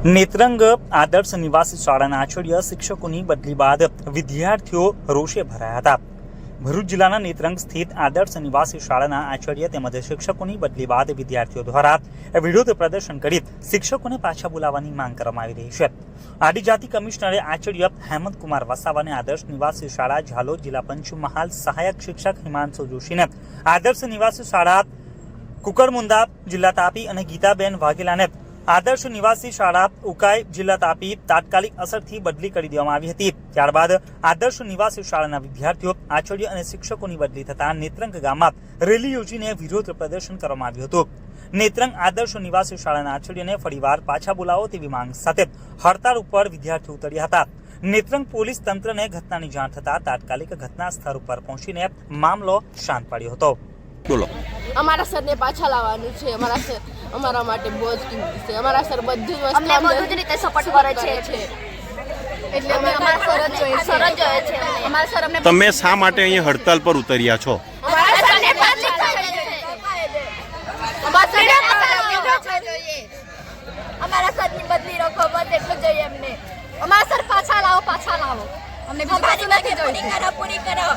નેત્રંગ આદર્શ નિવાસી શાળાના આચાર્ય શિક્ષકોની બદલી બાદ વિદ્યાર્થીઓ રોષે ભરાયા હતા। ભરૂચ જિલ્લાના નેત્રંગ સ્થિત આદર્શ નિવાસી શાળાના આચાર્ય તેમજ શિક્ષકોની બદલી બાદ વિદ્યાર્થીઓ દ્વારા વિરોધ પ્રદર્શન કરી શિક્ષકોને પાછા બોલાવવાની માંગ કરવામાં આવી રહી છે। આદિજાતિ કમિશનરે આચાર્ય હેમંતકુમાર વસાવાને આદર્શ નિવાસી શાળા ઝાલોદ જિલ્લા પંચમહાલ સહાયક શિક્ષક હિમાંશુ જોશીને આદર્શ નિવાસી શાળા કુકરમુંદા જિલ્લા તાપી અને ગીતાબેન વાઘેલાને આદર્શ નિવાસી શાળા ઉકાઈ જિલ્લા તાપી તાત્કાલિક અસરથી બદલી કરી દેવામાં આવી હતી। ત્યારબાદ આદર્શ નિવાસી શાળાના વિદ્યાર્થીઓ આચાર્ય અને શિક્ષકોની બદલી થતા નેત્રંગ ગામમાં રેલી યોજીને વિરોધ પ્રદર્શન કરવામાં આવ્યું હતું। નેત્રંગ આદર્શ નિવાસી શાળાના આચાર્યને ફરીવાર પાછા બોલાવો તેવી માંગ સાથે હડતાળ ઉપર વિદ્યાર્થીઓ ઉતર્યા હતા। નેત્રંગ પોલીસ તંત્રને ઘટનાની જાણ થતા તાત્કાલિક ઘટના સ્થળ ઉપર પહોંચીને મામલો શાંત પાડ્યો હતો। બોલો, અમારા સરને પાછા લાવવાનું છે। અમારા સર અમારા માટે બહુ જ કિંમતી છે। અમારા સર બધી વસ્તુ અમને બધું જ રીતે સપોર્ટ કરે છે એટલે અમે અમારા સર જ જોઈએ છે। અમારા સર અમને તમે શા માટે અહીંયા હડતાલ પર ઉતર્યા છો? અમારા સરને પાછા જોઈએ। અમારા સરની બદલી રાખો, બસ એટલું જોઈએ અમને। અમારા સર પાછા લાવો, અમને બીજું કશું નથી જોઈતું। પૂરી કરો।